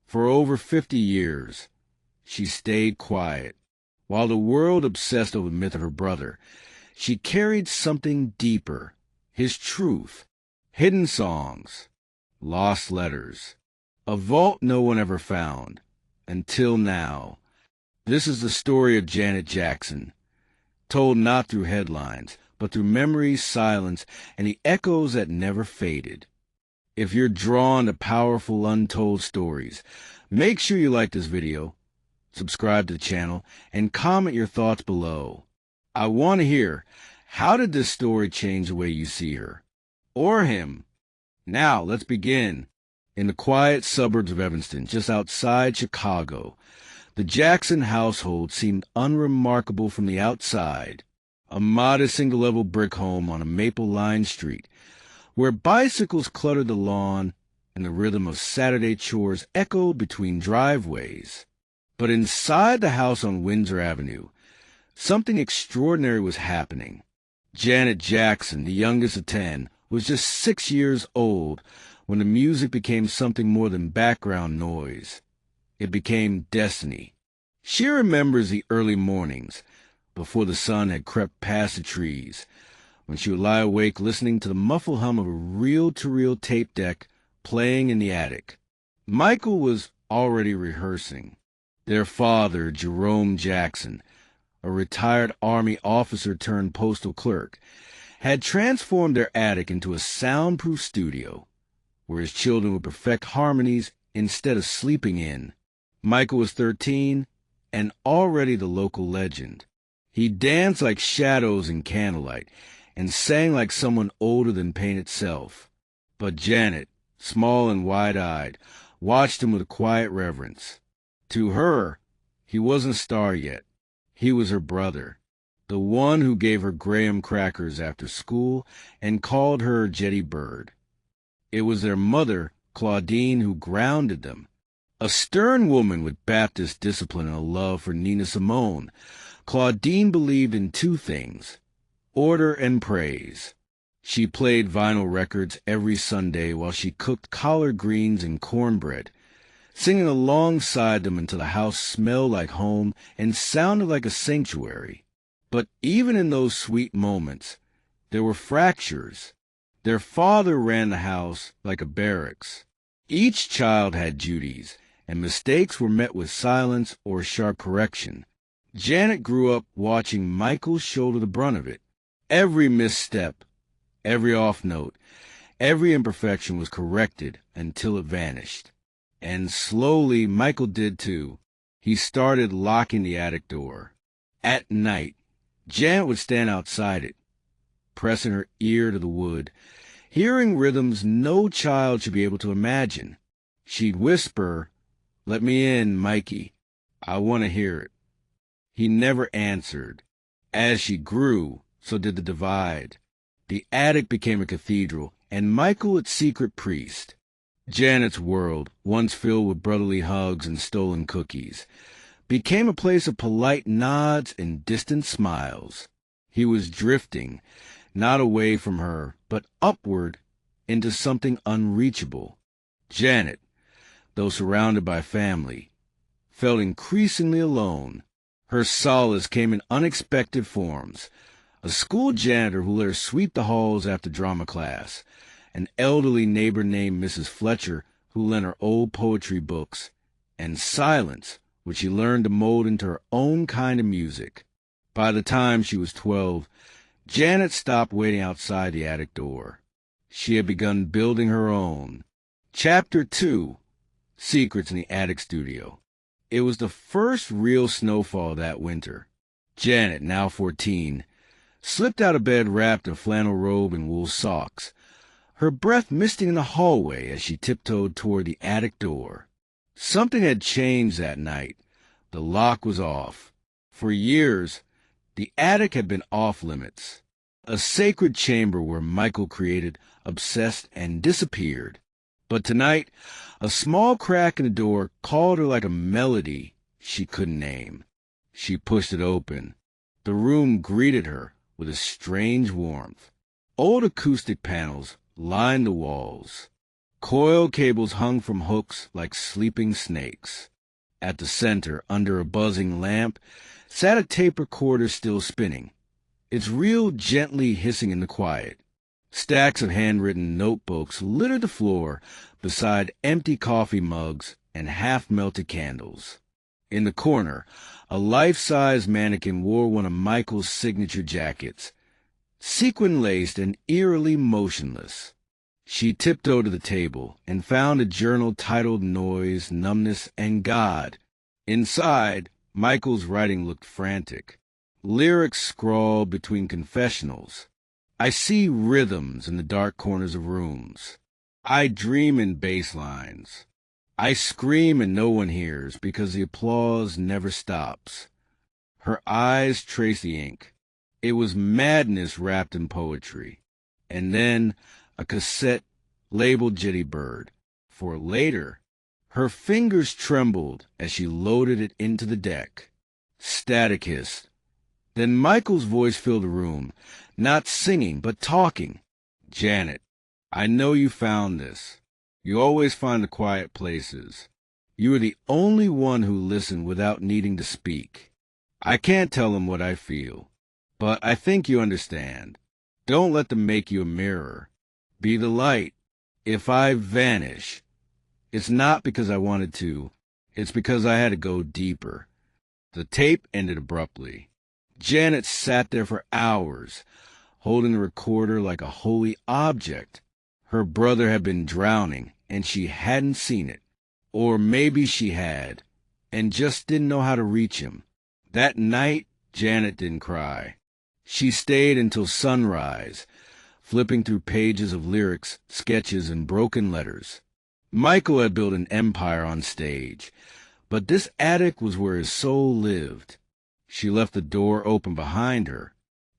For over 50 years, she stayed quiet. While the world obsessed over the myth of her brother, she carried something deeper, his truth, hidden songs, lost letters, a vault no one ever found, until now. This is the story of Janet Jackson, told not through headlines, but through memories, silence, and the echoes that never faded. If you're drawn to powerful, untold stories, make sure you like this video, subscribe to the channel, and comment your thoughts below. I want to hear, how did this story change the way you see her? Or him? Now, let's begin. In the quiet suburbs of Evanston, just outside Chicago, the Jackson household seemed unremarkable from the outside. A modest single-level brick home on a maple-lined street, where bicycles cluttered the lawn and the rhythm of Saturday chores echoed between driveways. But inside the house on Windsor Avenue, something extraordinary was happening. Janet Jackson, the youngest of 10, was just 6 years old when the music became something more than background noise. It became destiny. She remembers the early mornings, before the sun had crept past the trees, when she would lie awake listening to the muffled hum of a reel-to-reel tape deck playing in the attic. Michael was already rehearsing. Their father, Jerome Jackson, a retired Army officer turned postal clerk, had transformed their attic into a soundproof studio, where his children would perfect harmonies instead of sleeping in. Michael was 13 and already the local legend. He danced like shadows in candlelight and sang like someone older than pain itself. But Janet, small and wide-eyed, watched him with a quiet reverence. To her, he wasn't a star yet. He was her brother, the one who gave her graham crackers after school and called her Jetty Bird. It was their mother, Claudine, who grounded them. A stern woman with Baptist discipline and a love for Nina Simone, Claudine believed in two things: order and praise. She played vinyl records every Sunday while she cooked collard greens and cornbread, singing alongside them until the house smelled like home and sounded like a sanctuary. But even in those sweet moments, there were fractures. Their father ran the house like a barracks. Each child had duties, and mistakes were met with silence or sharp correction. Janet grew up watching Michael shoulder the brunt of it. Every misstep, every off note, every imperfection was corrected until it vanished. And slowly Michael did too. He started locking the attic door. At night, Janet would stand outside it, pressing her ear to the wood, hearing rhythms no child should be able to imagine. She'd whisper, "Let me in, Mikey. I want to hear it." He never answered. As she grew, so did the divide. The attic became a cathedral, and Michael its secret priest. Janet's world, once filled with brotherly hugs and stolen cookies, became a place of polite nods and distant smiles. He was drifting, not away from her, but upward into something unreachable. Janet, though surrounded by family, felt increasingly alone. Her solace came in unexpected forms: a school janitor who let her sweep the halls after drama class, an elderly neighbor named Mrs. Fletcher who lent her old poetry books, and silence, which she learned to mold into her own kind of music. By the time she was 12, Janet stopped waiting outside the attic door. She had begun building her own. Chapter 2: Secrets in the Attic Studio. It was the first real snowfall that winter. Janet, now 14, slipped out of bed wrapped in a flannel robe and wool socks, her breath misting in the hallway as she tiptoed toward the attic door. Something had changed that night. The lock was off. For years, the attic had been off-limits, a sacred chamber where Michael created, obsessed, and disappeared. But tonight, a small crack in the door called her like a melody she couldn't name. She pushed it open. The room greeted her with a strange warmth. Old acoustic panels lined the walls. Coil cables hung from hooks like sleeping snakes. At the center, under a buzzing lamp, sat a tape recorder still spinning, its reel gently hissing in the quiet. Stacks of handwritten notebooks littered the floor beside empty coffee mugs and half-melted candles. In the corner, a life-size mannequin wore one of Michael's signature jackets, sequin-laced and eerily motionless. She tiptoed to the table and found a journal titled Noise, Numbness, and God. Inside, Michael's writing looked frantic. Lyrics scrawled between confessionals. I see rhythms in the dark corners of rooms. I dream in bass lines. I scream and no one hears because the applause never stops. Her eyes traced the ink. It was madness wrapped in poetry. And then a cassette labeled Jetty Bird. For later, her fingers trembled as she loaded it into the deck. Static hissed. Then Michael's voice filled the room, not singing, but talking. Janet, I know you found this. You always find the quiet places. You are the only one who listened without needing to speak. I can't tell them what I feel, but I think you understand. Don't let them make you a mirror. Be the light. If I vanish, it's not because I wanted to. It's because I had to go deeper. The tape ended abruptly. Janet sat there for hours, holding the recorder like a holy object. Her brother had been drowning, and she hadn't seen it. Or maybe she had, and just didn't know how to reach him. That night, Janet didn't cry. She stayed until sunrise, flipping through pages of lyrics, sketches, and broken letters. Michael had built an empire on stage, but this attic was where his soul lived. She left the door open behind her,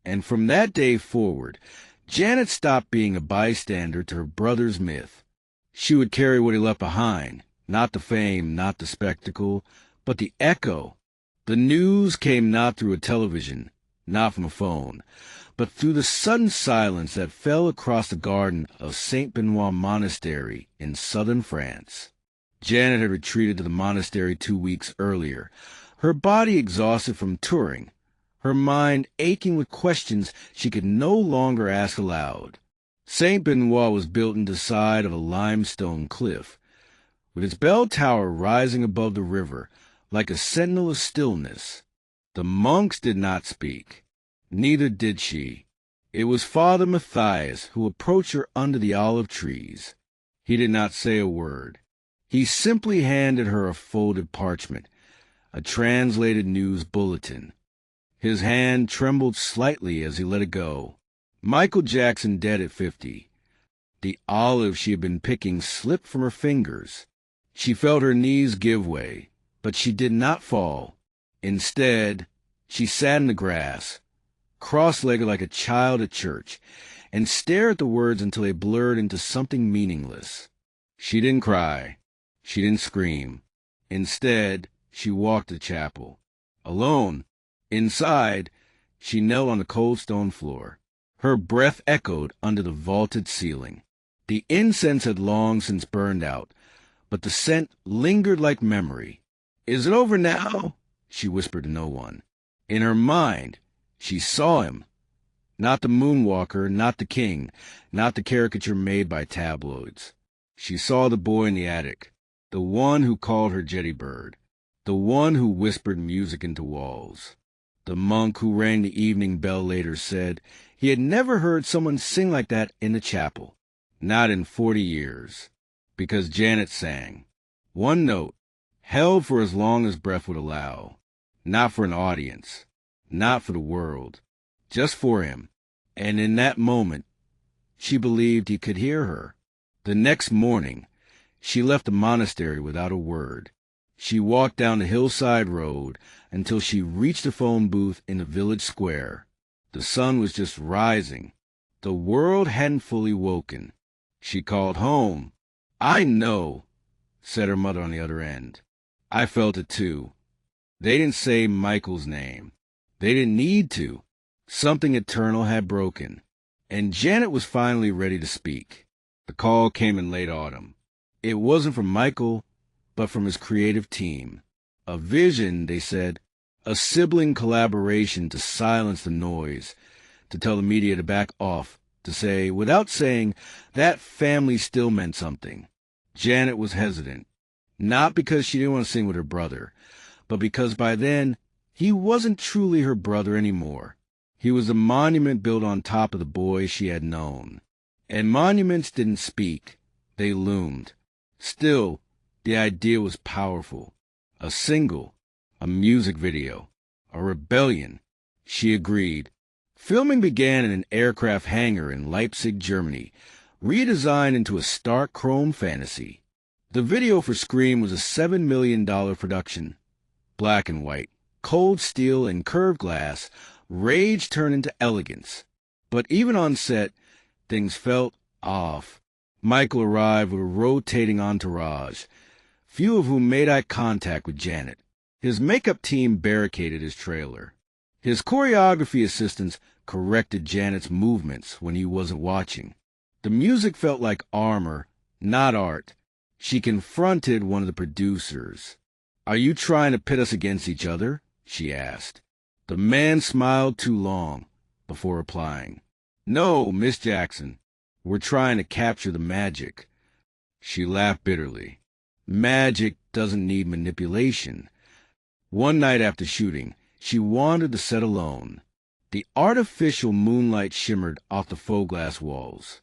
and from that day forward, Janet stopped being a bystander to her brother's myth. She would carry what he left behind, not the fame, not the spectacle, but the echo. The news came not through a television, not from a phone, but through the sudden silence that fell across the garden of St. Benoit Monastery in southern France. Janet had retreated to the monastery 2 weeks earlier, her body exhausted from touring, her mind aching with questions she could no longer ask aloud. St. Benoit was built into the side of a limestone cliff, with its bell tower rising above the river like a sentinel of stillness. The monks did not speak. Neither did she. It was Father Matthias who approached her under the olive trees. He did not say a word. He simply handed her a folded parchment, a translated news bulletin. His hand trembled slightly as he let it go. Michael Jackson dead at 50. The olive she had been picking slipped from her fingers. She felt her knees give way, but she did not fall. Instead, she sat in the grass, cross-legged like a child at church, and stared at the words until they blurred into something meaningless. She didn't cry. She didn't scream. Instead, she walked to chapel. Alone. Inside, she knelt on the cold stone floor. Her breath echoed under the vaulted ceiling. The incense had long since burned out, but the scent lingered like memory. "Is it over now?" she whispered to no one. In her mind, she saw him. Not the moonwalker, not the king, not the caricature made by tabloids. She saw the boy in the attic, the one who called her Jetty Bird, the one who whispered music into walls. The monk who rang the evening bell later said he had never heard someone sing like that in the chapel, not in 40 years, because Janet sang. One note, held for as long as breath would allow, not for an audience, not for the world, just for him. And in that moment, she believed he could hear her. The next morning, she left the monastery without a word. She walked down the hillside road until she reached the phone booth in the village square. The sun was just rising. The world hadn't fully woken. She called home. "I know," said her mother on the other end. "I felt it too." They didn't say Michael's name. They didn't need to. Something eternal had broken, and Janet was finally ready to speak. The call came in late autumn. It wasn't from Michael, but from his creative team. A vision, they said, a sibling collaboration to silence the noise, to tell the media to back off, to say, without saying, that family still meant something. Janet was hesitant, not because she didn't want to sing with her brother, but because by then, he wasn't truly her brother anymore. He was a monument built on top of the boy she had known. And monuments didn't speak, they loomed. Still, the idea was powerful. A single, a music video, a rebellion. She agreed. Filming began in an aircraft hangar in Leipzig, Germany, redesigned into a stark chrome fantasy. The video for Scream was a $7 million production. Black and white, cold steel and curved glass, rage turned into elegance. But even on set, things felt off. Michael arrived with a rotating entourage, few of whom made eye contact with Janet. His makeup team barricaded his trailer. His choreography assistants corrected Janet's movements when he wasn't watching. The music felt like armor, not art. She confronted one of the producers. "Are you trying to pit us against each other?" she asked. The man smiled too long before replying. "No, Miss Jackson. We're trying to capture the magic." She laughed bitterly. Magic doesn't need manipulation. One night after shooting, she wandered the set alone. The artificial moonlight shimmered off the faux glass walls.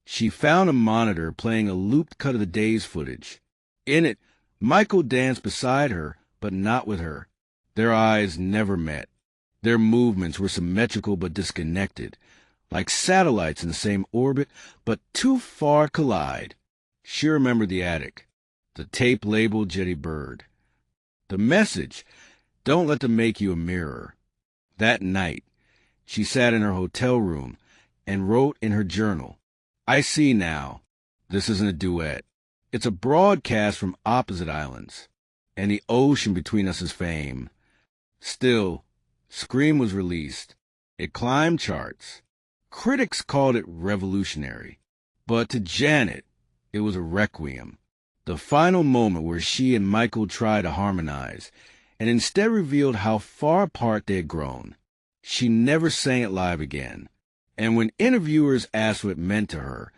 She found a monitor playing a looped cut of the day's footage. In it, Michael danced beside her, but not with her. Their eyes never met. Their movements were symmetrical but disconnected, like satellites in the same orbit, but too far to collide. She remembered the attic, the tape labeled Jetty Bird. The message, "Don't let them make you a mirror." That night, she sat in her hotel room and wrote in her journal, "I see now. This isn't a duet. It's a broadcast from opposite islands, and the ocean between us is fame." Still, Scream was released. It climbed charts. Critics called it revolutionary. But to Janet, it was a requiem. The final moment where she and Michael tried to harmonize, and instead revealed how far apart they had grown. She never sang it live again. And when interviewers asked what it meant to her,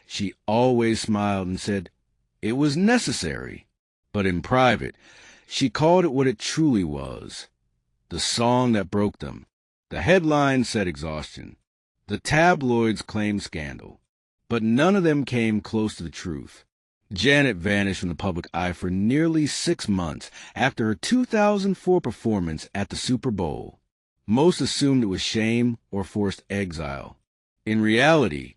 she always smiled and said, it was necessary. But in private, she called it what it truly was. The song that broke them. The headline said exhaustion. The tabloids claimed scandal. But none of them came close to the truth. Janet vanished from the public eye for nearly 6 months after her 2004 performance at the Super Bowl. Most assumed it was shame or forced exile. In reality,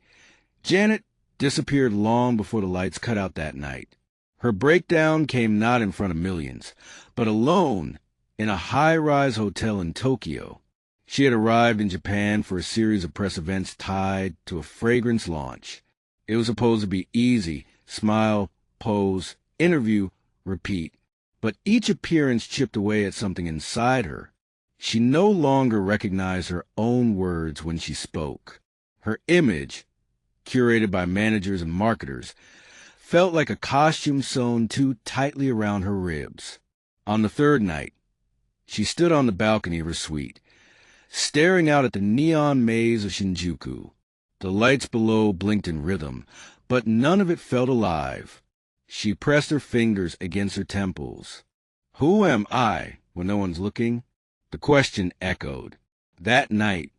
Janet disappeared long before the lights cut out that night. Her breakdown came not in front of millions, but alone in a high-rise hotel in Tokyo. She had arrived in Japan for a series of press events tied to a fragrance launch. It was supposed to be easy, smile, pose, interview, repeat. But each appearance chipped away at something inside her. She no longer recognized her own words when she spoke. Her image, curated by managers and marketers, felt like a costume sewn too tightly around her ribs. On the third night, she stood on the balcony of her suite, staring out at the neon maze of Shinjuku. The lights below blinked in rhythm, but none of it felt alive. She pressed her fingers against her temples. Who am I when no one's looking? The question echoed. That night,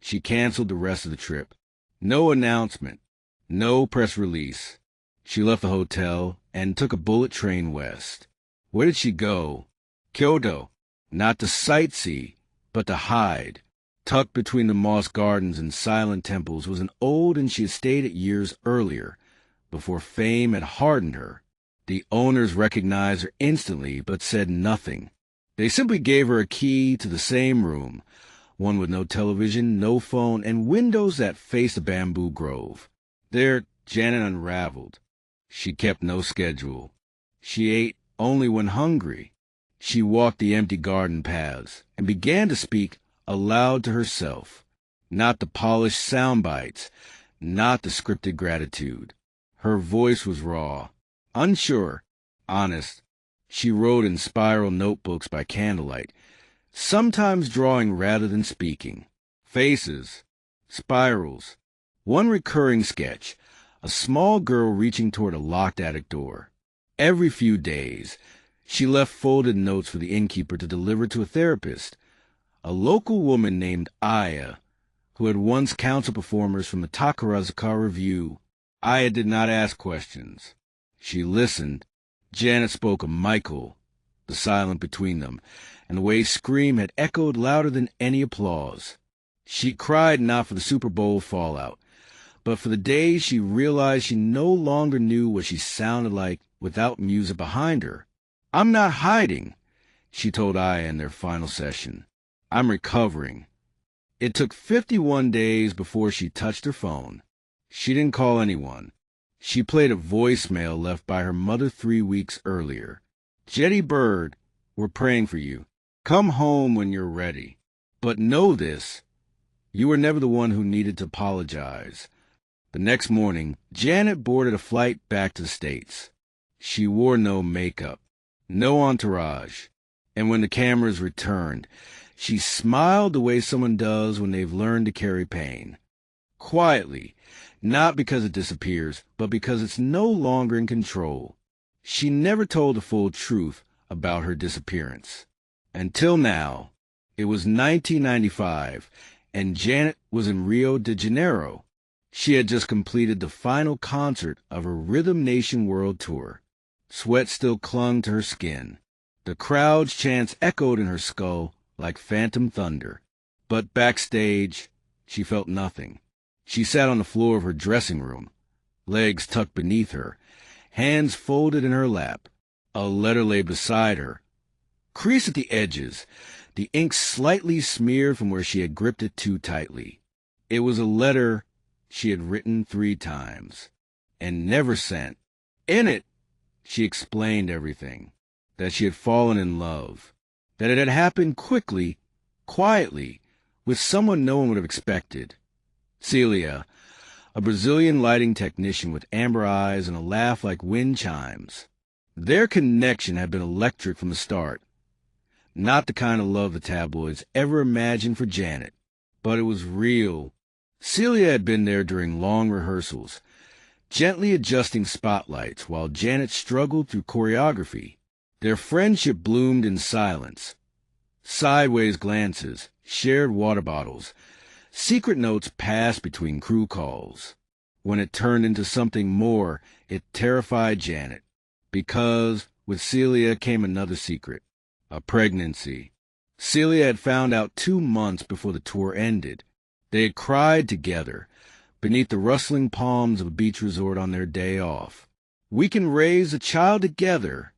she canceled the rest of the trip. No announcement, no press release. She left the hotel and took a bullet train west. Where did she go? Kyoto, not to sightsee, but to hide. Tucked between the moss gardens and silent temples was an old inn she had stayed at years earlier, before fame had hardened her. The owners recognized her instantly, but said nothing. They simply gave her a key to the same room, one with no television, no phone, and windows that faced a bamboo grove. There, Janet unraveled. She kept no schedule. She ate only when hungry. She walked the empty garden paths and began to speak aloud to herself, not the polished sound bites, not the scripted gratitude. Her voice was raw, unsure, honest. She wrote in spiral notebooks by candlelight, sometimes drawing rather than speaking. Faces, spirals, one recurring sketch, a small girl reaching toward a locked attic door. Every few days, she left folded notes for the innkeeper to deliver to a therapist, a local woman named Aya, who had once counseled performers from the Takarazuka Review. Aya did not ask questions. She listened. Janet spoke of Michael, the silence between them, and the way his scream had echoed louder than any applause. She cried not for the Super Bowl fallout, but for the days she realized she no longer knew what she sounded like without music behind her. "I'm not hiding," she told Aya in their final session. "I'm recovering." It took 51 days before she touched her phone. She didn't call anyone. She played a voicemail left by her mother 3 weeks earlier. "Jetty Bird, we're praying for you. Come home when you're ready. But know this, you were never the one who needed to apologize." The next morning, Janet boarded a flight back to the States. She wore no makeup, no entourage, and when the cameras returned, she smiled the way someone does when they've learned to carry pain. Quietly, not because it disappears, but because it's no longer in control. She never told the full truth about her disappearance. Until now. It was 1995, and Janet was in Rio de Janeiro. She had just completed the final concert of her Rhythm Nation World Tour. Sweat still clung to her skin. The crowd's chants echoed in her skull like phantom thunder. But backstage, she felt nothing. She sat on the floor of her dressing room, legs tucked beneath her, hands folded in her lap. A letter lay beside her, creased at the edges, the ink slightly smeared from where she had gripped it too tightly. It was a letter she had written 3 times and never sent. In it, she explained everything, that she had fallen in love, that it had happened quickly, quietly, with someone no one would have expected. Celia, a Brazilian lighting technician with amber eyes and a laugh like wind chimes. Their connection had been electric from the start. Not the kind of love the tabloids ever imagined for Janet, but it was real. Celia had been there during long rehearsals, gently adjusting spotlights while Janet struggled through choreography. Their friendship bloomed in silence. Sideways glances, shared water bottles, secret notes passed between crew calls. When it turned into something more, it terrified Janet, because with Celia came another secret, a pregnancy. Celia had found out 2 months before the tour ended. They had cried together, beneath the rustling palms of a beach resort on their day off. "We can raise a child together,"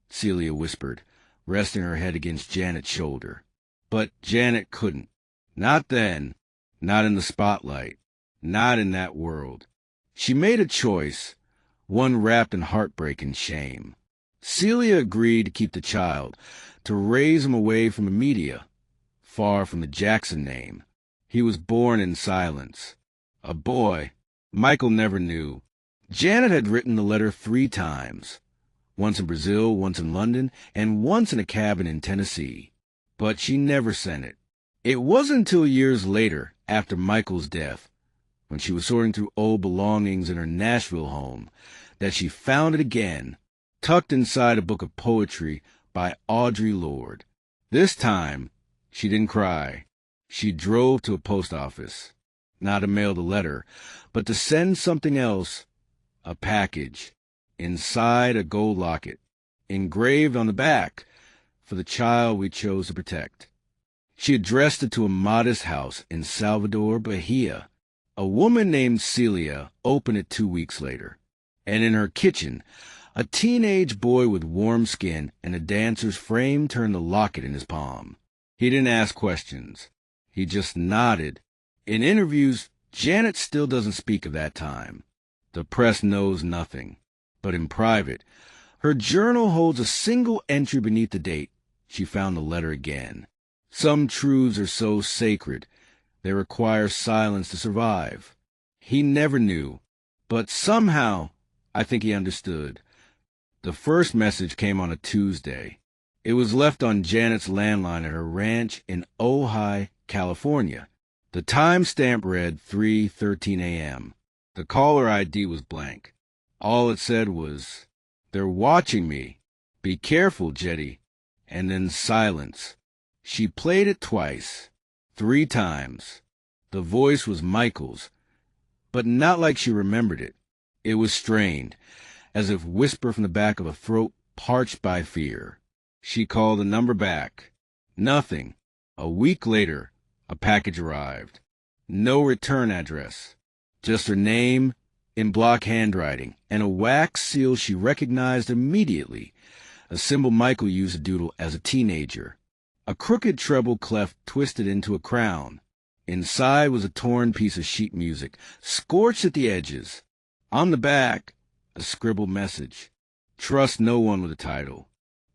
Celia whispered, resting her head against Janet's shoulder. But Janet couldn't. Not then. Not in the spotlight. Not in that world. She made a choice, one wrapped in heartbreak and shame. Celia agreed to keep the child, to raise him away from the media, far from the Jackson name. He was born in silence. A boy. Michael never knew. Janet had written the letter 3 times, once in Brazil, once in London, and once in a cabin in Tennessee. But she never sent it. It wasn't until years later, after Michael's death, when she was sorting through old belongings in her Nashville home, that she found it again, tucked inside a book of poetry by Audre Lorde. This time, she didn't cry. She drove to a post office, not to mail the letter, but to send something else, a package, inside a gold locket, engraved on the back, for the child we chose to protect. She addressed it to a modest house in Salvador, Bahia. A woman named Celia opened it 2 weeks later, and in her kitchen, a teenage boy with warm skin and a dancer's frame turned the locket in his palm. He didn't ask questions. He just nodded. In interviews, Janet still doesn't speak of that time. The press knows nothing. But in private, her journal holds a single entry beneath the date. She found the letter again. Some truths are so sacred, they require silence to survive. He never knew, but somehow I think he understood. The first message came on a Tuesday. It was left on Janet's landline at her ranch in Ojai, California. The timestamp read 3:13 a.m. The caller ID was blank. All it said was, "They're watching me. Be careful, Jetty." And then silence. She played it twice, 3 times. The voice was Michael's, but not like she remembered it. It was strained, as if whispered from the back of a throat parched by fear. She called the number back. Nothing. A week later, a package arrived. No return address. Just her name in block handwriting and a wax seal she recognized immediately, a symbol Michael used to doodle as a teenager. A crooked treble clef twisted into a crown. Inside was a torn piece of sheet music, scorched at the edges. On the back, a scribbled message. Trust no one with a title.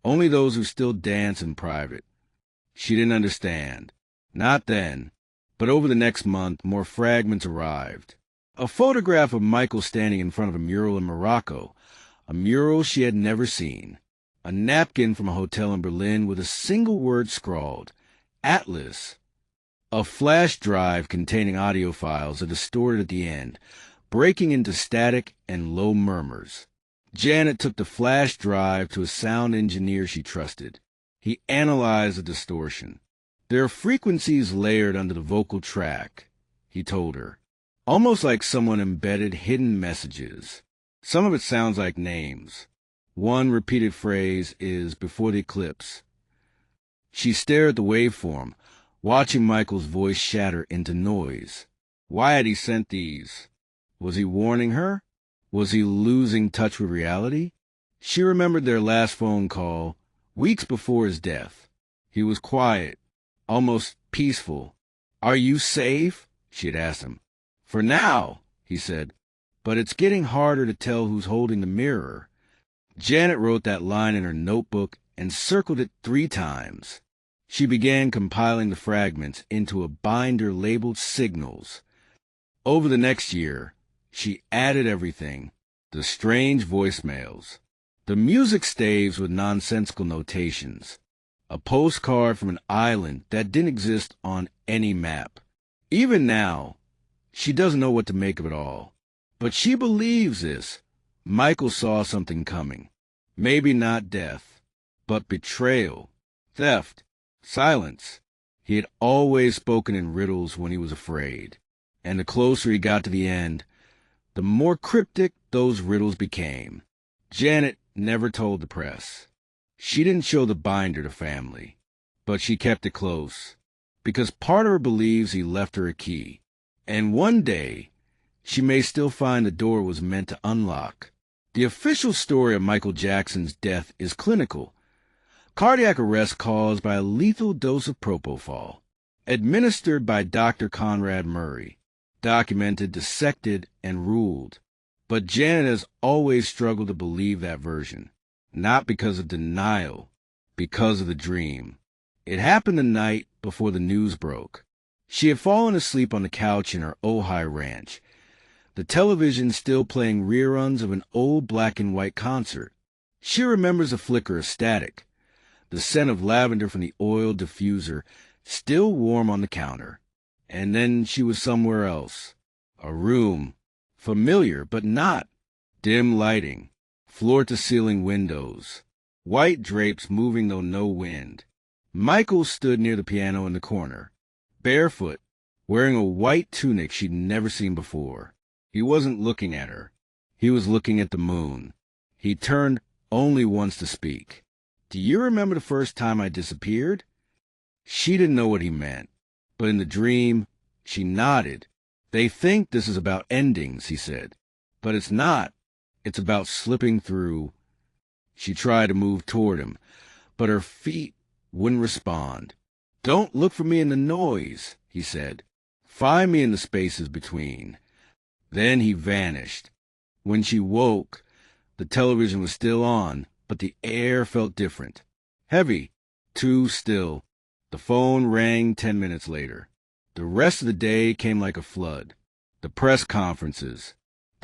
Only those who still dance in private. She didn't understand. Not then. But over the next month, more fragments arrived. A photograph of Michael standing in front of a mural in Morocco, a mural she had never seen. A napkin from a hotel in Berlin with a single word scrawled, Atlas. A flash drive containing audio files that distorted at the end, breaking into static and low murmurs. Janet took the flash drive to a sound engineer she trusted. He analyzed the distortion. There are frequencies layered under the vocal track, he told her, almost like someone embedded hidden messages. Some of it sounds like names. One repeated phrase is "before the eclipse." She stared at the waveform, watching Michael's voice shatter into noise. Why had he sent these? Was he warning her? Was he losing touch with reality? She remembered their last phone call, weeks before his death. He was quiet, almost peaceful. "Are you safe?" she had asked him. "For now," he said, "but it's getting harder to tell who's holding the mirror." Janet wrote that line in her notebook and circled it 3 times. She began compiling the fragments into a binder labeled Signals. Over the next year, she added everything: the strange voicemails, the music staves with nonsensical notations, a postcard from an island that didn't exist on any map. Even now, she doesn't know what to make of it all. But she believes this. Michael saw something coming. Maybe not death, but betrayal, theft, silence. He had always spoken in riddles when he was afraid. And the closer he got to the end, the more cryptic those riddles became. Janet never told the press. She didn't show the binder to family, but she kept it close, because part of her believes he left her a key. And one day, she may still find the door was meant to unlock. The official story of Michael Jackson's death is clinical. Cardiac arrest caused by a lethal dose of propofol, administered by Dr. Conrad Murray, documented, dissected, and ruled. But Janet has always struggled to believe that version. Not because of denial, because of the dream. It happened the night before the news broke. She had fallen asleep on the couch in her Ojai ranch, the television still playing reruns of an old black and white concert. She remembers a flicker of static, the scent of lavender from the oil diffuser still warm on the counter. And then she was somewhere else. A room, familiar but not. Dim lighting. Floor-to-ceiling windows, white drapes moving though no wind. Michael stood near the piano in the corner, barefoot, wearing a white tunic she'd never seen before. He wasn't looking at her. He was looking at the moon. He turned only once to speak. "Do you remember the first time I disappeared?" She didn't know what he meant, but in the dream, she nodded. "They think this is about endings," he said, "but it's not. It's about slipping through." She tried to move toward him, but her feet wouldn't respond. "Don't look for me in the noise," he said. "Find me in the spaces between." Then he vanished. When she woke, the television was still on, but the air felt different. Heavy, too still. The phone rang 10 minutes later. The rest of the day came like a flood. The press conferences,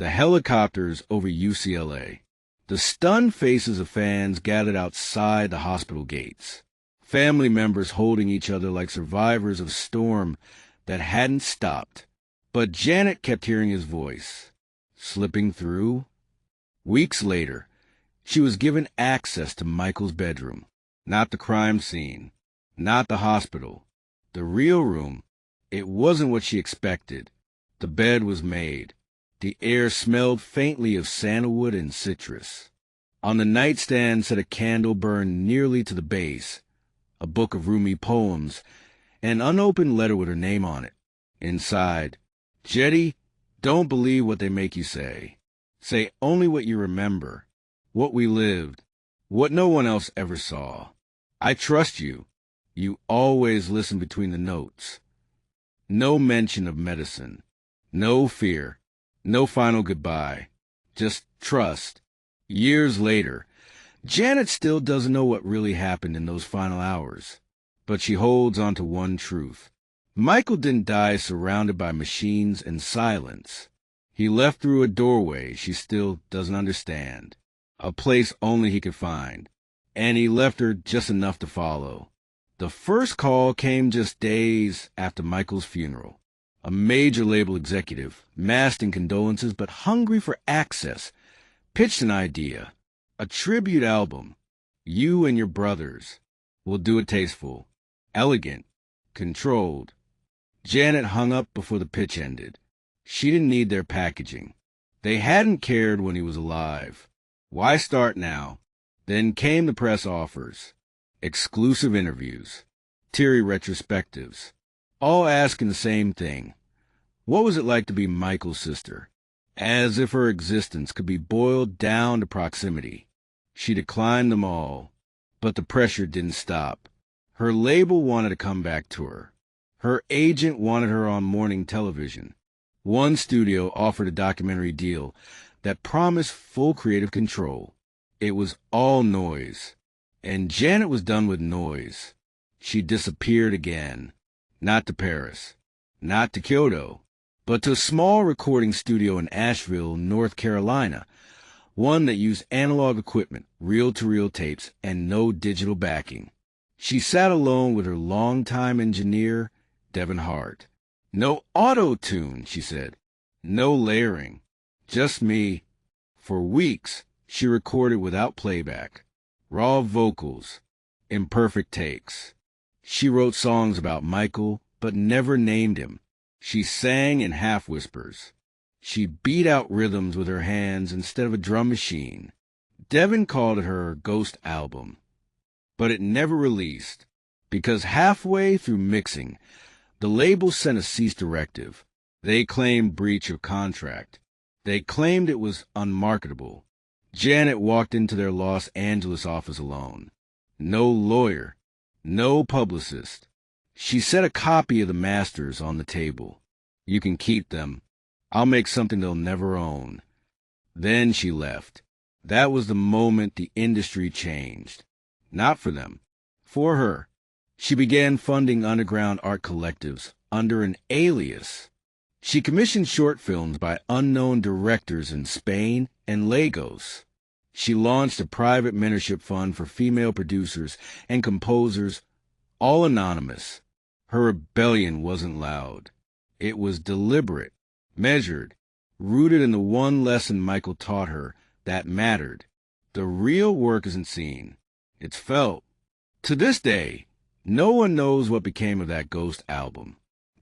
the helicopters over UCLA, the stunned faces of fans gathered outside the hospital gates, family members holding each other like survivors of a storm that hadn't stopped. But Janet kept hearing his voice, slipping through. Weeks later, she was given access to Michael's bedroom, not the crime scene, not the hospital, the real room. It wasn't what she expected. The bed was made. The air smelled faintly of sandalwood and citrus. On the nightstand sat a candle burned nearly to the base, a book of Rumi poems, an unopened letter with her name on it. Inside, "Jetty, don't believe what they make you say. Say only what you remember, what we lived, what no one else ever saw. I trust you. You always listen between the notes." No mention of medicine, no fear, no final goodbye, just trust. Years later, Janet still doesn't know what really happened in those final hours, but she holds on to one truth. Michael didn't die surrounded by machines and silence. He left through a doorway she still doesn't understand, a place only he could find, and he left her just enough to follow. The first call came just days after Michael's funeral. A major label executive, masked in condolences but hungry for access, pitched an idea, a tribute album. You and your brothers. We'll do it tasteful, elegant, controlled. Janet hung up before the pitch ended. She didn't need their packaging. They hadn't cared when he was alive. Why start now? Then came the press offers, exclusive interviews, teary retrospectives, all asking the same thing. What was it like to be Michael's sister? As if her existence could be boiled down to proximity. She declined them all, but the pressure didn't stop. Her label wanted to come back to her. Her agent wanted her on morning television. One studio offered a documentary deal that promised full creative control. It was all noise, and Janet was done with noise. She disappeared again, not to Paris, not to Kyoto, but to a small recording studio in Asheville, North Carolina, one that used analog equipment, reel-to-reel tapes, and no digital backing. She sat alone with her longtime engineer, Devin Hart. No auto-tune, she said. No layering. Just me. For weeks, she recorded without playback. Raw vocals. Imperfect takes. She wrote songs about Michael, but never named him. She sang in half-whispers. She beat out rhythms with her hands instead of a drum machine. Devin called it her ghost album. But it never released, because halfway through mixing, the label sent a cease directive. They claimed breach of contract. They claimed it was unmarketable. Janet walked into their Los Angeles office alone. No lawyer, no publicist. She set a copy of the masters on the table. You can keep them. I'll make something they'll never own. Then she left. That was the moment the industry changed. Not for them, for her. She began funding underground art collectives under an alias. She commissioned short films by unknown directors in Spain and Lagos. She launched a private mentorship fund for female producers and composers, all anonymous. Her rebellion wasn't loud. It was deliberate, measured, rooted in the one lesson Michael taught her that mattered. The real work isn't seen. It's felt. To this day, no one knows what became of that ghost album.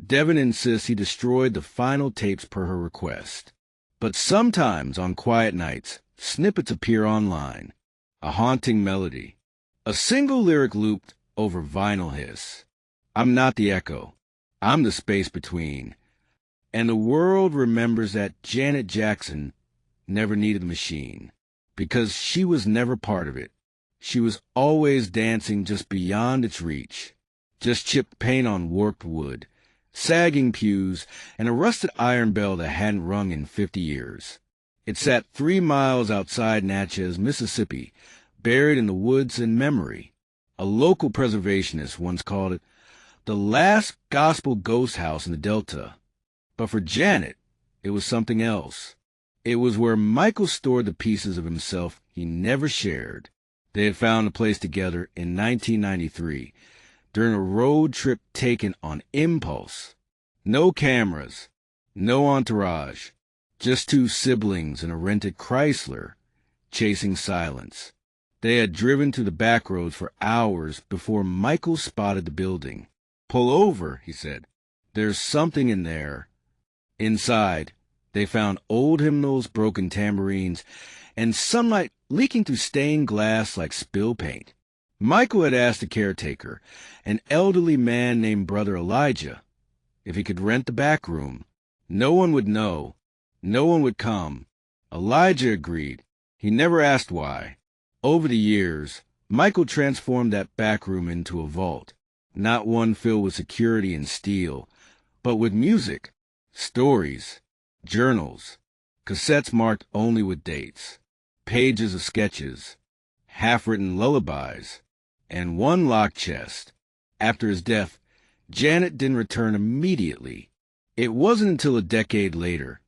Devin insists he destroyed the final tapes per her request. But sometimes, on quiet nights, snippets appear online. A haunting melody. A single lyric looped over vinyl hiss. I'm not the echo. I'm the space between. And the world remembers that Janet Jackson never needed the machine, because she was never part of it. She was always dancing just beyond its reach. Just chipped paint on warped wood, sagging pews, and a rusted iron bell that hadn't rung in 50 years. It sat 3 miles outside Natchez, Mississippi, buried in the woods in memory. A local preservationist once called it the last gospel ghost house in the Delta. But for Janet, it was something else. It was where Michael stored the pieces of himself he never shared. They had found a place together in 1993 during a road trip taken on impulse. No cameras, no entourage, just two siblings in a rented Chrysler chasing silence. They had driven to the back roads for hours before Michael spotted the building. "Pull over," he said. "There's something in there." Inside, they found old hymnals, broken tambourines, and sunlight leaking through stained glass like spill paint. Michael had asked the caretaker, an elderly man named Brother Elijah, if he could rent the back room. No one would know. No one would come. Elijah agreed. He never asked why. Over the years, Michael transformed that back room into a vault, not one filled with security and steel, but with music, stories, journals, cassettes marked only with dates, pages of sketches, half-written lullabies, and one locked chest. After his death, Janet didn't return immediately. It wasn't until a decade later,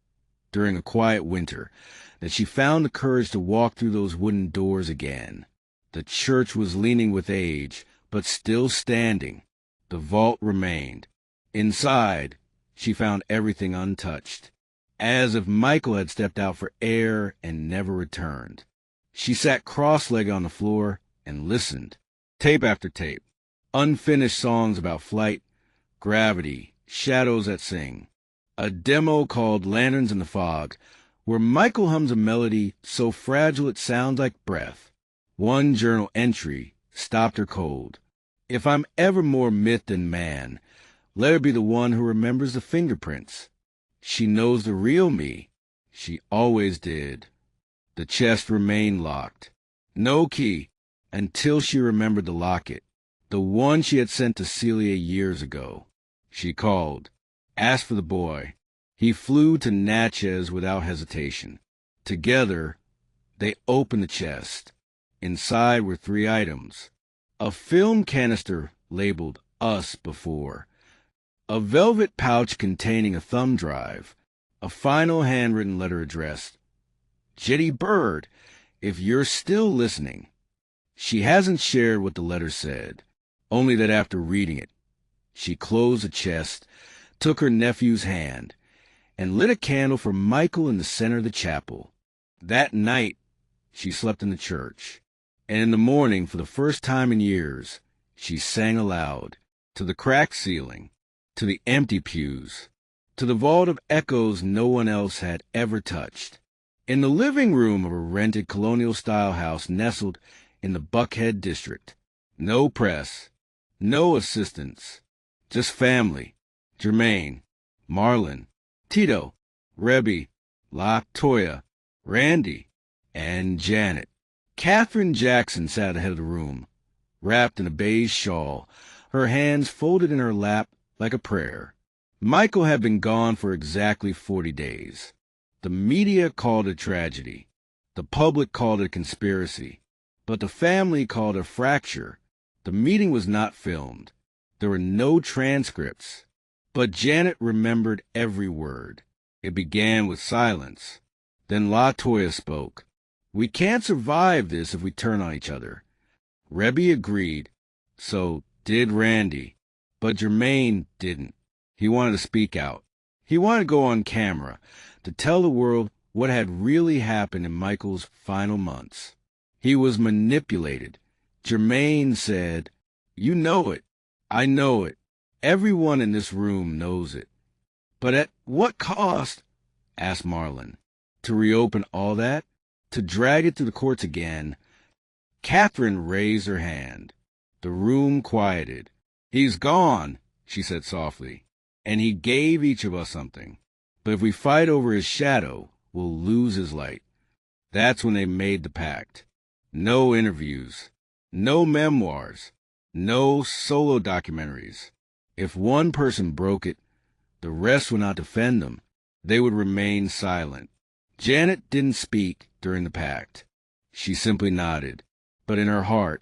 during a quiet winter, that she found the courage to walk through those wooden doors again. The church was leaning with age, but still standing. The vault remained. Inside, she found everything untouched, as if Michael had stepped out for air and never returned. She sat cross-legged on the floor and listened. Tape after tape. Unfinished songs about flight, gravity, shadows that sing. A demo called Lanterns in the Fog, where Michael hums a melody so fragile it sounds like breath. One journal entry stopped her cold. "If I'm ever more myth than man, let her be the one who remembers the fingerprints. She knows the real me. She always did." The chest remained locked. No key, until she remembered the locket, the one she had sent to Celia years ago. She called, asked for the boy. He flew to Natchez without hesitation. Together, they opened the chest. Inside were 3 items. A film canister labeled "Us" before. A velvet pouch containing a thumb drive. A final handwritten letter addressed, "Jetty Bird, if you're still listening." She hasn't shared what the letter said, only that after reading it, she closed the chest, took her nephew's hand, and lit a candle for Michael in the center of the chapel. That night, she slept in the church, and in the morning, for the first time in years, she sang aloud, to the cracked ceiling, to the empty pews, to the vault of echoes no one else had ever touched. In the living room of a rented colonial-style house nestled in the Buckhead district, no press, no assistants, just family, Jermaine, Marlon, Tito, Rebby, La Toya, Randy, and Janet. Catherine Jackson sat at the head of the room, wrapped in a beige shawl, her hands folded in her lap like a prayer. Michael had been gone for exactly 40 days. The media called it tragedy. The public called it a conspiracy. But the family called it a fracture. The meeting was not filmed. There were no transcripts. But Janet remembered every word. It began with silence. Then La Toya spoke. "We can't survive this if we turn on each other." Rebby agreed. So did Randy. But Jermaine didn't. He wanted to speak out. He wanted to go on camera, to tell the world what had really happened in Michael's final months. He was manipulated. Jermaine said, "You know it. I know it. Everyone in this room knows it." "But at what cost?" asked Marlon. "To reopen all that? To drag it through the courts again?" Catherine raised her hand. The room quieted. "He's gone," she said softly, "and he gave each of us something. But if we fight over his shadow, we'll lose his light." That's when they made the pact. No interviews, no memoirs, no solo documentaries. If one person broke it, the rest would not defend them. They would remain silent. Janet didn't speak during the pact. She simply nodded. But in her heart,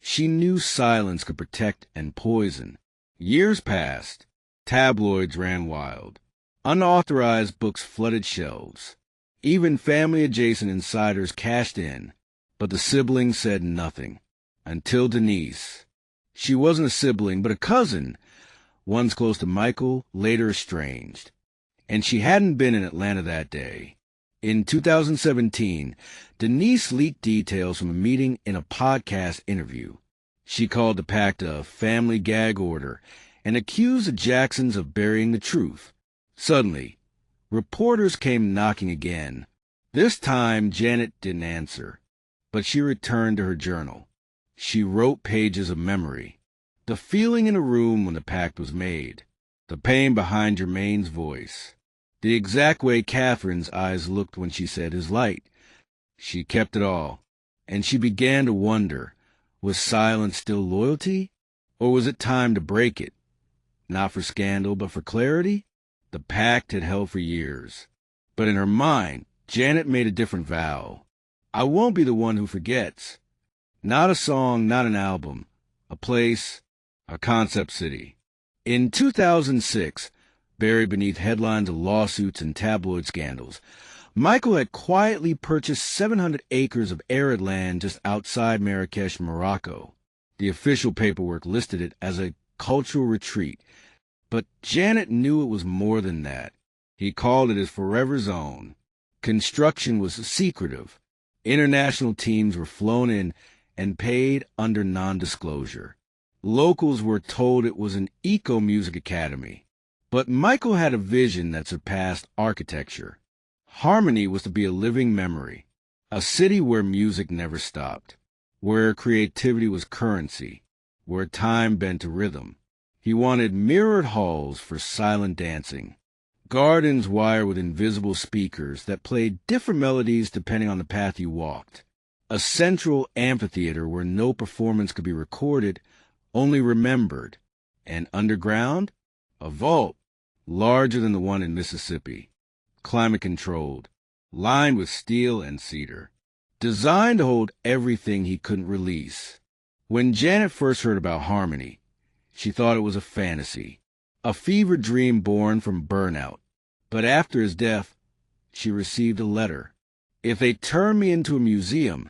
she knew silence could protect and poison. Years passed. Tabloids ran wild. Unauthorized books flooded shelves. Even family-adjacent insiders cashed in, but the siblings said nothing. Until Denise. She wasn't a sibling, but a cousin, once close to Michael, later estranged. And she hadn't been in Atlanta that day. In 2017, Denise leaked details from a meeting in a podcast interview. She called the pact a family gag order and accused the Jacksons of burying the truth. Suddenly, reporters came knocking again. This time, Janet didn't answer, but she returned to her journal. She wrote pages of memory. The feeling in a room when the pact was made. The pain behind Jermaine's voice. The exact way Catherine's eyes looked when she said his light. She kept it all, and she began to wonder, was silence still loyalty, or was it time to break it? Not for scandal, but for clarity? The pact had held for years. But in her mind, Janet made a different vow. I won't be the one who forgets. Not a song, not an album. A place, a concept city. In 2006, buried beneath headlines of lawsuits and tabloid scandals, Michael had quietly purchased 700 acres of arid land just outside Marrakesh, Morocco. The official paperwork listed it as a cultural retreat, but Janet knew it was more than that. He called it his forever zone. Construction was secretive. International teams were flown in and paid under non-disclosure. Locals were told it was an eco-music academy. But Michael had a vision that surpassed architecture. Harmony was to be a living memory, a city where music never stopped, where creativity was currency, where time bent to rhythm. He wanted mirrored halls for silent dancing, gardens wired with invisible speakers that played different melodies depending on the path you walked, a central amphitheater where no performance could be recorded, only remembered, and underground, a vault, larger than the one in Mississippi, climate-controlled, lined with steel and cedar, designed to hold everything he couldn't release. When Janet first heard about Harmony, she thought it was a fantasy, a fever dream born from burnout. But after his death, she received a letter. If they turn me into a museum,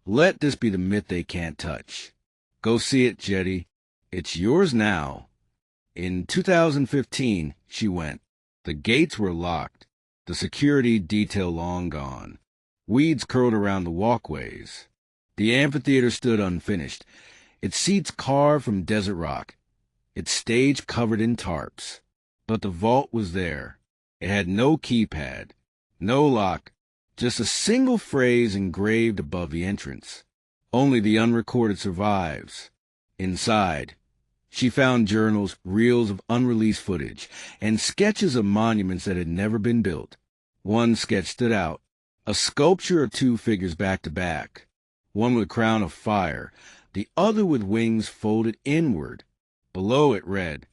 let this be the myth they can't touch. Go see it, Jetty. It's yours now. In 2015, she went. The gates were locked, the security detail long gone. Weeds curled around the walkways. The amphitheater stood unfinished, its seats carved from desert rock, its stage covered in tarps. But the vault was there. It had no keypad, no lock, just a single phrase engraved above the entrance. Only the unrecorded survives. Inside, she found journals, reels of unreleased footage, and sketches of monuments that had never been built. One sketch stood out, a sculpture of two figures back to back, one with a crown of fire, the other with wings folded inward. Below it read,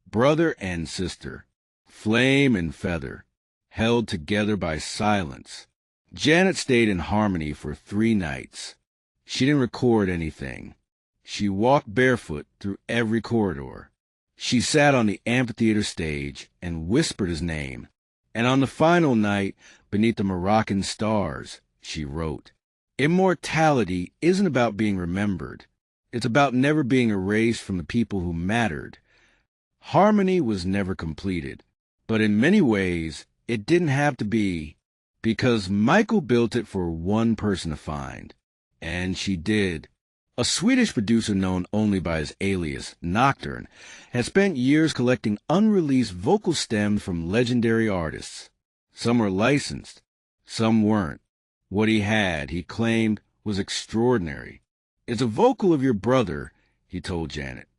"Brother and sister, flame and feather, held together by silence." Janet stayed in Harmony for 3 nights. She didn't record anything. She walked barefoot through every corridor. She sat on the amphitheater stage and whispered his name. And on the final night, beneath the Moroccan stars, she wrote, "Immortality isn't about being remembered. It's about never being erased from the people who mattered." Harmony was never completed, but in many ways, it didn't have to be, because Michael built it for one person to find. And she did. A Swedish producer known only by his alias, Nocturne, had spent years collecting unreleased vocal stems from legendary artists. Some were licensed, some weren't. What he had, he claimed, was extraordinary. "It's a vocal of your brother," he told Janet.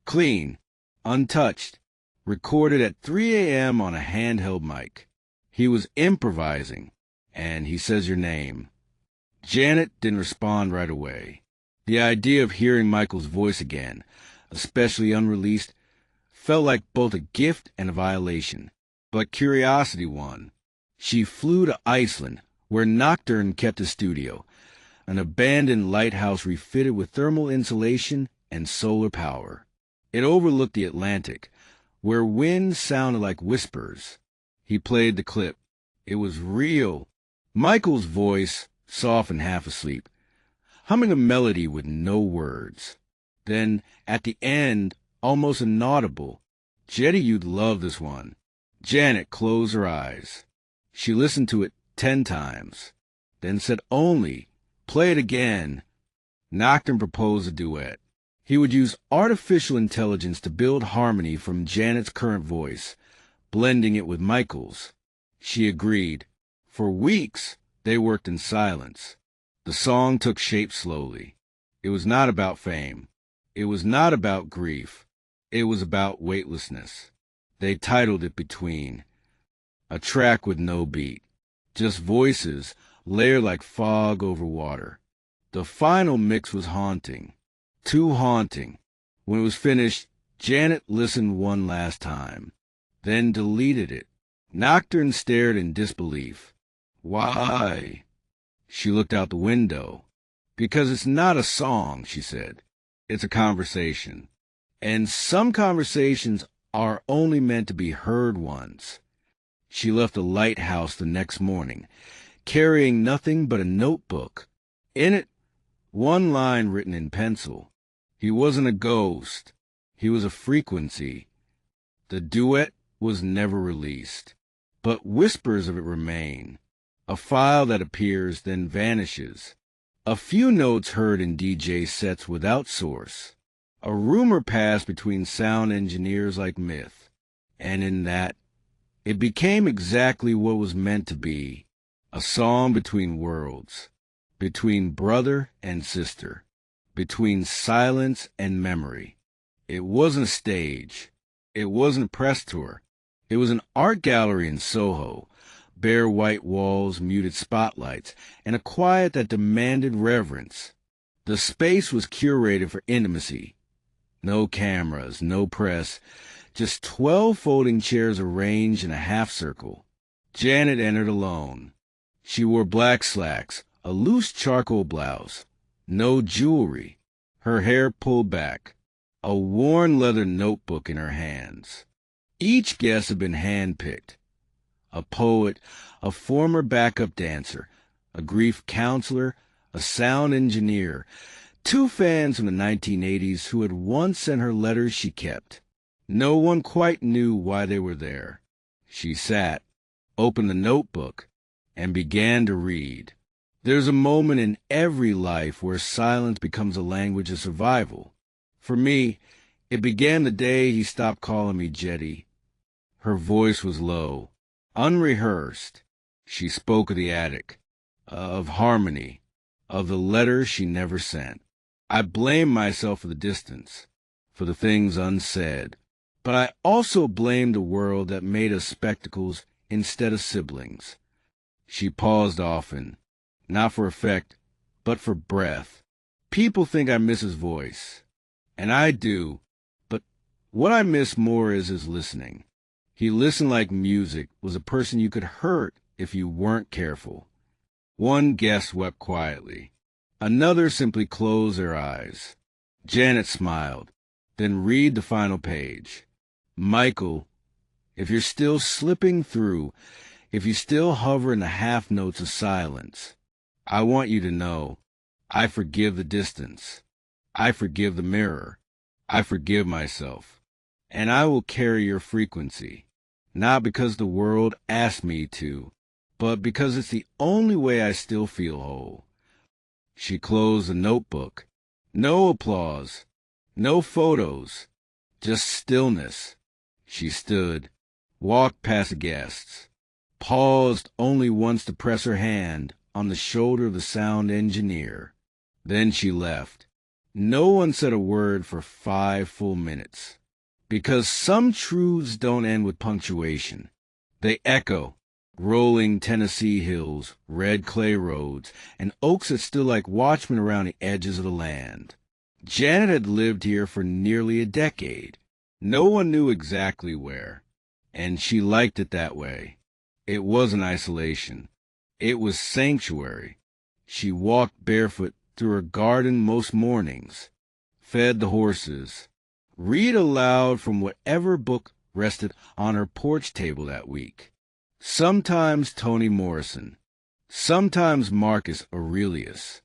"Clean, untouched, recorded at 3 a.m. on a handheld mic. He was improvising, and he says your name." Janet didn't respond right away. The idea of hearing Michael's voice again, especially unreleased, felt like both a gift and a violation. But curiosity won. She flew to Iceland, where Nocturne kept his studio, an abandoned lighthouse refitted with thermal insulation and solar power. It overlooked the Atlantic, where wind sounded like whispers. He played the clip. It was real, Michael's voice, soft and half asleep, humming a melody with no words. Then, at the end, almost inaudible, "Jetty, you'd love this one." Janet closed her eyes. She listened to it 10 times, then said only, "Play it again." Nocturne proposed a duet. He would use artificial intelligence to build harmony from Janet's current voice, blending it with Michael's. She agreed. For weeks, they worked in silence. The song took shape slowly. It was not about fame. It was not about grief. It was about weightlessness. They titled it Between, a track with no beat, just voices layered like fog over water. The final mix was haunting, too haunting. When it was finished, Janet listened one last time, then deleted it. Nocturne stared in disbelief. "Why?" She looked out the window. "Because it's not a song," she said. "It's a conversation. And some conversations are only meant to be heard once." She left the lighthouse the next morning, carrying nothing but a notebook. In it, one line written in pencil. He wasn't a ghost. He was a frequency. The duet was never released, but whispers of it remain. A file that appears, then vanishes. A few notes heard in DJ sets without source. A rumor passed between sound engineers like myth. And in that, it became exactly what was meant to be. A song between worlds. Between brother and sister. Between silence and memory. It wasn't a stage. It wasn't a press tour. It was an art gallery in Soho. Bare white walls, muted spotlights, and a quiet that demanded reverence. The space was curated for intimacy. No cameras, no press, just 12 folding chairs arranged in a half circle. Janet entered alone. She wore black slacks, a loose charcoal blouse, no jewelry, her hair pulled back, a worn leather notebook in her hands. Each guest had been handpicked. A poet, a former backup dancer, a grief counselor, a sound engineer, 2 fans from the 1980s who had once sent her letters she kept. No one quite knew why they were there. She sat, opened the notebook, and began to read. There's a moment in every life where silence becomes a language of survival. For me, it began the day he stopped calling me Jetty. Her voice was low, unrehearsed. She spoke of the attic, of harmony, of the letters she never sent. I blamed myself for the distance, for the things unsaid. But I also blamed the world that made us spectacles instead of siblings. She paused often, not for effect, but for breath. People think I miss his voice, and I do, but what I miss more is his listening. He listened like music was a person you could hurt if you weren't careful. One guest wept quietly. Another simply closed their eyes. Janet smiled, then read the final page. "Michael, if you're still slipping through, if you still hover in the half notes of silence, I want you to know, I forgive the distance. I forgive the mirror. I forgive myself. And I will carry your frequency, not because the world asked me to, but because it's the only way I still feel whole." She closed the notebook. No applause, no photos, just stillness. She stood, walked past the guests, paused only once to press her hand on the shoulder of the sound engineer. Then she left. No one said a word for 5 full minutes. Because some truths don't end with punctuation. They echo. Rolling Tennessee hills, red clay roads, and oaks that stood like watchmen around the edges of the land. Janet had lived here for nearly a decade. No one knew exactly where, and she liked it that way. It wasn't isolation. It was sanctuary. She walked barefoot through her garden most mornings, fed the horses, read aloud from whatever book rested on her porch table that week. Sometimes Toni Morrison, sometimes Marcus Aurelius,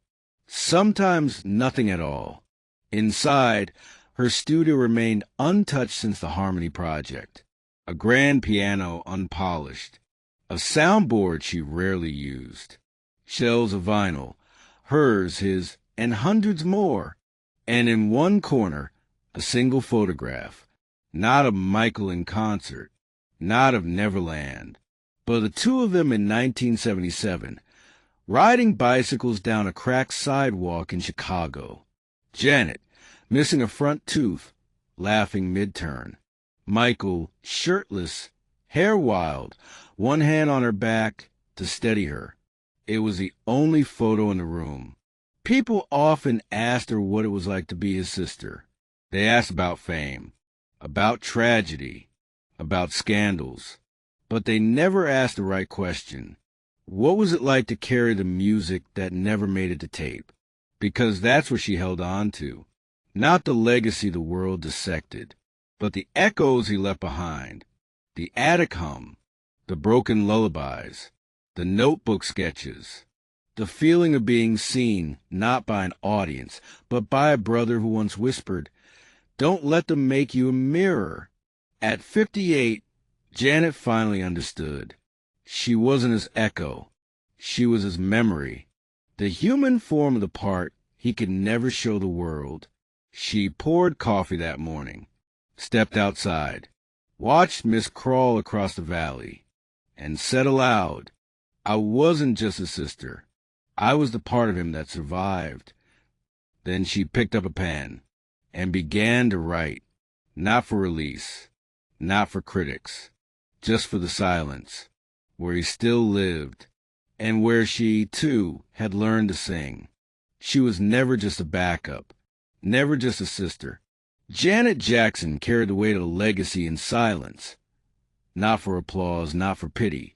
sometimes nothing at all. Inside, her studio remained untouched since the Harmony Project. A grand piano unpolished, a soundboard she rarely used, shelves of vinyl, hers, his, and hundreds more, and in one corner, a single photograph, not of Michael in concert, not of Neverland, but the two of them in 1977, riding bicycles down a cracked sidewalk in Chicago. Janet, missing a front tooth, laughing mid-turn. Michael, shirtless, hair wild, one hand on her back to steady her. It was the only photo in the room. People often asked her what it was like to be his sister. They asked about fame, about tragedy, about scandals. But they never asked the right question. What was it like to carry the music that never made it to tape? Because that's what she held on to. Not the legacy the world dissected, but the echoes he left behind. The attic hum, the broken lullabies, the notebook sketches, the feeling of being seen not by an audience, but by a brother who once whispered, "Don't let them make you a mirror." At 58, Janet finally understood. She wasn't his echo. She was his memory, the human form of the part he could never show the world. She poured coffee that morning, stepped outside, watched Miss crawl across the valley, and said aloud, "I wasn't just a sister. I was the part of him that survived." Then she picked up a pen and began to write, not for release, not for critics, just for the silence, where he still lived, and where she, too, had learned to sing. She was never just a backup, never just a sister. Janet Jackson carried the weight of a legacy in silence, not for applause, not for pity,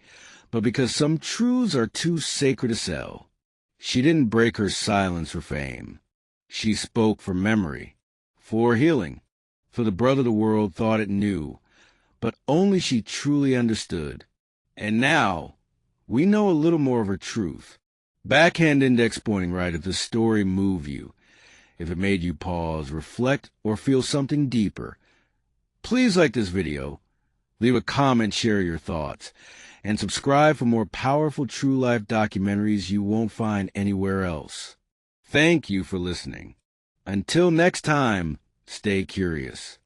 but because some truths are too sacred to sell. She didn't break her silence for fame. She spoke for memory, for healing, for the brother the world thought it knew, but only she truly understood. And now, we know a little more of her truth. Backhand index pointing right if the story moved you, if it made you pause, reflect, or feel something deeper. Please like this video, leave a comment, share your thoughts, and subscribe for more powerful true life documentaries you won't find anywhere else. Thank you for listening. Until next time, stay curious.